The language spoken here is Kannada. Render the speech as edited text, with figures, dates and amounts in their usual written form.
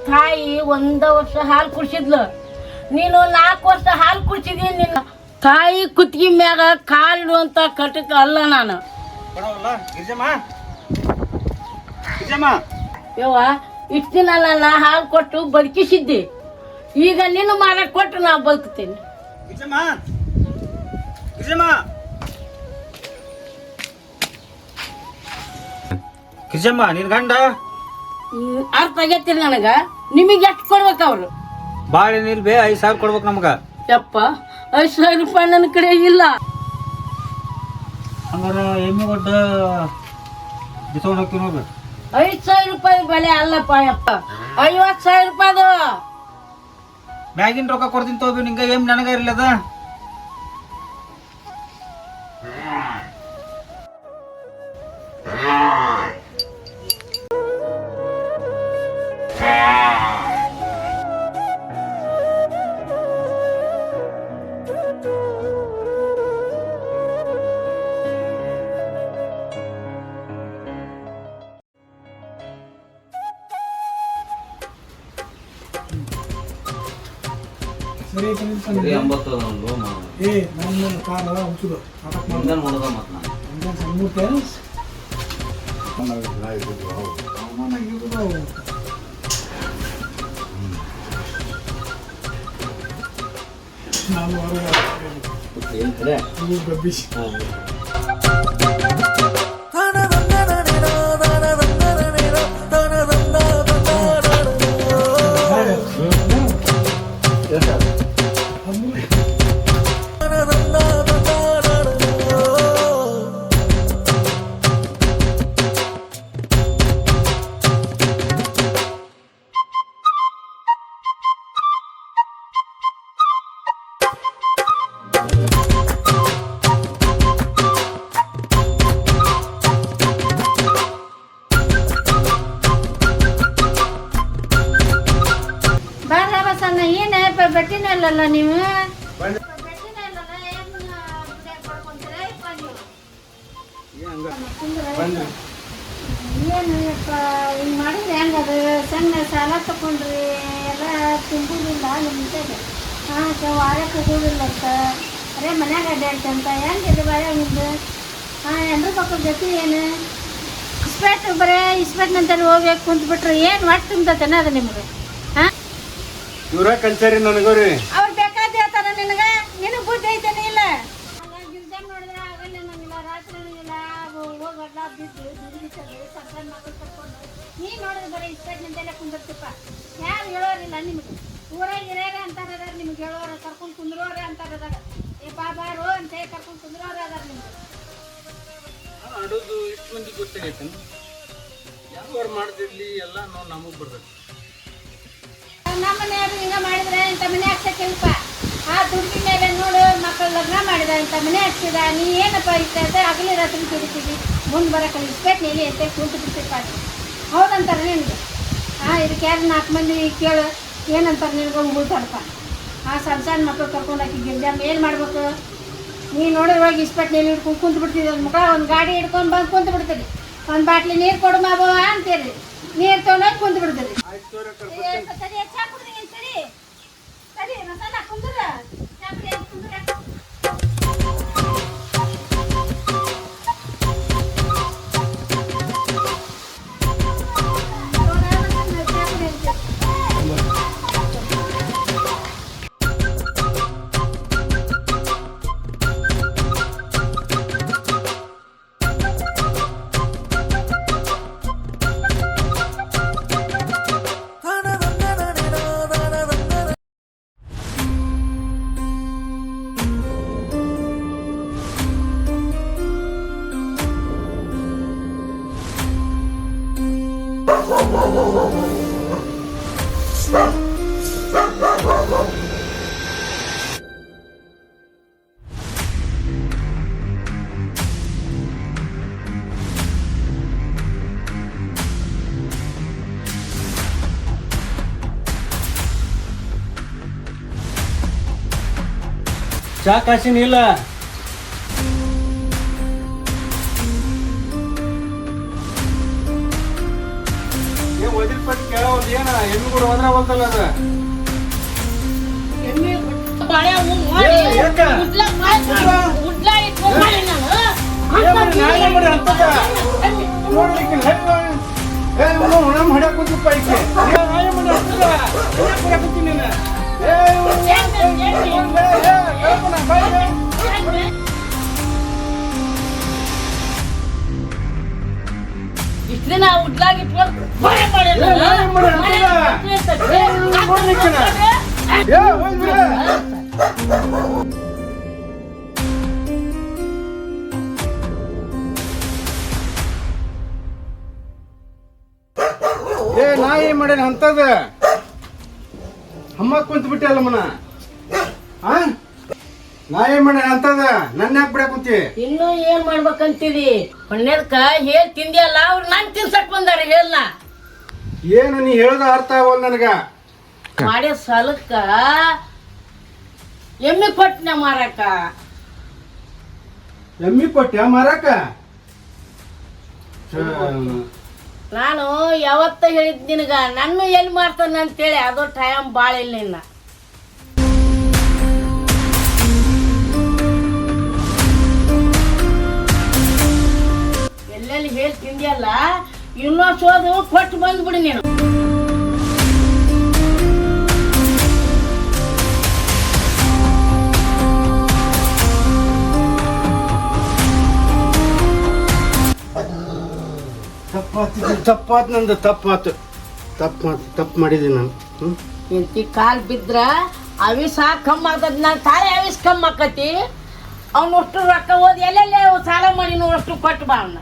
ತಾಯಿ 1 ವರ್ಷ ಹಾಲು ಕುಡ್ಸಿದ್ಲು. ನೀನು 4 ವರ್ಷ ಹಾಲು ಕುಡ್ಸಿದಿ. ನಿನ್ನ ತಾಯಿ ಕುತ್ತಿಗೆ ಮ್ಯಾಗ ಕಾಲಿಡುವಂತ ಕಟಕ ಅಲ್ಲ ನಾನು. ಯವ್ವ, ಇಷ್ಟು ದಿನ ನನ್ನ ಹಾಲು ಕೊಟ್ಟು ಬದುಕಿಸಿದ್ದೆ. ಈಗ ನಿನ್ನ ಮಾಡಕ್ ಕೊಟ್ಟು ನಾ ಬದುಕ್ತೀನಿ. ಕಿಜಮ್ಮ ನಿನ್ ಗಂಡ ಅರ್ಥ ಆಗೈತಿರಿ ನನಗ. ನಿಮಗೆ ಎಷ್ಟು ಕೊಡ್ಬೇಕು ಅವ್ರು? ಬಾಳೆ ನೀರ್ ಬೇ 5,000 ಕೊಡ್ಬೇಕು ನಮ್ಗ. ಯಪ್ಪ, 5,000 ರೂಪಾಯಿ ನನ್ನ ಕಡೆ ಇಲ್ಲ. ಹಂಗಾರ ಎಮ್ಮೆ ಒಡ್ಡ ಬಿಸ್ಕೊಂಡು ಹೋಗ್ತೀವಿ ನೋಡ್ರಿ. 5,000 ರೂಪಾಯಿ ಬೆಲೆ ಅಲ್ಲಪ್ಪ ಯಪ್ಪ, 50,000 ರೂಪಾಯಿದು. ಬ್ಯಾಗಿನ ರೊಕ್ಕ ಕೊಡ್ತೀನಿ ತಗೋಬಿ. ನಿಂಗ ಏಮ್ ನನಗ ಇರ್ಲದ. ಬೆಟ್ಟಿನಲ್ಲ ನೀವು ಏನು ಹಿಂಗೆ ಮಾಡಿದ್ರೆ ಹೆಂಗದು? ಸಣ್ಣ ಸಾಲ ತಗೊಂಡ್ರಿ ಎಲ್ಲ ತುಂಬುದಿಲ್ಲ ನಿಮ್ಗೆ. ವಾರಕ್ಕೆ ಹೋಗೋದಿಲ್ಲ ಅಂತ ಅರೇ ಮನ್ಯಾಗ ಅಡ್ಡಾಡ್ತಂತ ಹೆಂಗಿದೆ ಬಾಯ ನಿಮ್ದು? ಎಂದ್ರ ಮಕ್ಕಳ ಜೊತೆ ಏನು ಇಸ್ಪೇಟ್ ಬರೇ ಇಸ್ಪೇಟ್ನಂತಲ್ಲಿ ಹೋಗ್ಬೇಕು ಕುಂತ್ಬಿಟ್ರೆ ಏನು ಒಟ್ಟು ತುಂಬ್ತೇನೆ ಅದು ನಿಮ್ಗೆ? ಇವ್ರ ಕಲ್ಸರಿ ನನಗೋರಿ. ಅವ್ರು ಬೇಕಾದ ಹೇಳ್ತಾರ ನಿನಗೆ? ನಿನಗೆ ಬುದ್ಧಿ ಐತೇನೆ ಇಲ್ಲ? ನೋಡಿದ್ರೆ ಆಗಲ್ಲ ನಂಗಿಲ್ಲ, ರಾತ್ರಿ ಇಲ್ಲ ಹೋಗಲ್ಲ ಬಿದ್ದು ದುಡಿತದೆ ಸಣ್ಣ ಮಕ್ಕಳು ಕರ್ಕೊಂಡು. ನೀನು ನೋಡಿದ್ರೆ ಬರೀ ಇಸ್ಪೇಟ್ನಂತೆಲ್ಲ ಕುಂದಿರ್ತಿಪ್ಪ. ಯಾರು ಹೇಳೋರಿಲ್ಲ ನಿಮ್ಗೆ. ಊರಾಗ ಹಿರಿಯರ ಅಂತಾರ, ನಿಮ್ಗೆ ಹೇಳೋರ ಕರ್ಕೊಂಡು ಕುಂದ್ರೋರೆ ಅಂತಾರದಾಗ. ಬಾಬಾರು ಅಂತ ಕರ್ಕೊಂಡು ಕುಂದ್ರೋರೆ ಅದಾರ ನಿಮ್ಗೆ. ಆಡೋದು ಇಷ್ಟು ಮಂದಿ ಗೊತ್ತಾಗೈತೆ. ಯಾರು ಮಾಡ್ದಿರ್ಲಿ ಎಲ್ಲ ನಾವು ನಮಗೆ ಬರ್ತದೆ. ನಮ್ಮ ಮನೆಯವರು ಹಿಂಗ ಮಾಡಿದ್ರೆ ಇಂಥ ಮನೆ ಹಾಕ್ಸಕ್ಕಿಲ್ಪ. ಆ ದುಡ್ಡಿನ ಮೇಲೆ ನೋಡು, ಮಕ್ಕಳು ಲಗ್ನ ಮಾಡಿದ ಇಂಥ ಮನೆ ಹಾಕ್ಸಿದ. ನೀ ಏನಪ್ಪ ಇಷ್ಟ ಹಗಲಿ ರಾತ್ರಿ ದುಡಿತೀವಿ, ಮುಂದೆ ಬರೋಕಲ್ಲ ಇಸ್ಪೇಟ್ ನೀಲಿ ಅಂತ ಕುಂತು ಬಿಡ್ತಿಪ್ಪ. ಹೌದಂತಾರೆ ನಿನಗೆ. ಇದಕ್ಕೆ ಯಾರು 4 ಮಂದಿ ಕೇಳು ಏನಂತಾರೆ ನಿನಗೆ ಉಳ್ತಾರಪ್ಪ. ಸಣ್ಣ ಮಕ್ಕಳು ಕರ್ಕೊಂಡು ಹಾಕಿ ಗಿರ್ಜಮ್ಮ ಏನು ಮಾಡ್ಬೇಕು? ನೀ ನೋಡಿರುವಾಗ ಇಸ್ಪೇಟ್ ನೀರು ಹಿಡ್ಕೊಂಡು ಕುಂತು ಬಿಡ್ತಿದ್ದೆ. ಒಂದು ಮುಖ ಒಂದು ಗಾಡಿ ಹಿಡ್ಕೊಂಡು ಬಂದು ಕುಂತು ಬಿಡ್ತೀರಿ. ಒಂದು ಬಾಟ್ಲಿ ನೀರು ಕೊಡು ಮಾಬೋ ಅಂತೀರಿ. ನೀರು ತೊಗೊಂಡೋಗಿ ಕುಂತು ಬಿಡ್ತೀರಿ. ಸರಿ ಮಸಾಲ ಕುಂದ್ರ ಚಾ ಕಾಸಿನಿಲ್ಲ. ಒದಿರ್ಪಟ್ಟು ಕೇಳೋದು ಏನ ಹೆಣ್ಣು ಕೂಡ ಹೋದ್ರ ಹೋಗ್ತಲ್ಲ ಅದ ಯಾಕ? ನೋಡ್ಲಿಕ್ಕೆ ನಮ್ಮ ಹೊಡ್ಯಾಕ ಕುಂತಪ್ಪ ಈಕೆ ನಾಯ ಮಾಡಿ ಹತ್ತದ ಹೊಡ್ಯಾಕ ಕುಂತೀನಿ ನೀನು ಇಷ್ಟ ದಿನ ಉಡ್ಲಾಗಿ ಏ ನಾ ಏನ್ ಮಾಡೇನ ಅಂತದ ಅಮ್ಮ ಕುಂತ ಬಿಟ್ಟೆ ಅಲ್ಲ ಮನ ಆ ನಾ ಏನ್ ಮಾಡೇನ ಅಂತದ ನನ್ನ ಯಾಕೆ ಬಿಡಕ್ ಕುಂತಿ ಇನ್ನು ಏನ್ ಮಾಡ್ಬೇಕಂತೀರಿ ಹೊಣ್ಣೆದ್ಕ ಹೇಳ್ ತಿಂದಿಯಲ್ಲ ಅವ್ರು ನಾನ್ ತಿನ್ಸಕ್ ಬಂದಾರ ಹೇಳ್ನ ಏನು ನೀ ಹೇಳದ ಅರ್ಥ ಆಗವಲ್ ನನಗ ಮಾಡ್ಯ ಸಾಲಕ್ಕ ಎಮ್ಮಿ ಕೊಟ್ಟನ ಮಾರಕ ಎಮ್ಮಿ ಕೊಟ್ಟ್ಯಾ ಮಾರಾಕ ನಾನು ಯಾವತ್ತ ಹೇಳಿದ್ ನಿನಗ ನನ್ನ ಎಲ್ಲಿ ಮಾಡ್ತಾನ ಅಂತೇಳಿ ಅದು ಟೈಮ್ ಬಾಳ ಇಲ್ಲ ಇನ್ನ ಎಲ್ಲೆಲ್ಲಿ ಹೇಳಿ ತಿಂದಿಯಲ್ಲ ಇನ್ನೊಂದು ಸೋದು ಕೊಟ್ಟು ಬಂದ್ಬಿಡಿ ನೀನು ತಪ್ಪಾತ್ ನಂದು ತಪ್ಪಾತು ತಪ್ಪು ಮಾಡಿದ್ದೀನಿ ನಾನು ಇಂತಿ ಕಾಲ್ ಬಿದ್ರ ಅವಿಸ ಕಮ್ಮಿ ಆಗ್ತದ ನಾನು ತಾಳೆ ಅವಿಸ್ ಕಮ್ಮಿ ಆಕತಿ ಅವ್ನಷ್ಟು ರೊಕ್ಕ ಓದಿ ಎಲ್ಲೆಲ್ಲೇ ಸಾಲ ಮಾಡಿ ಅಷ್ಟು ಕೊಟ್ಟು ಬಾ ಅವ್ನ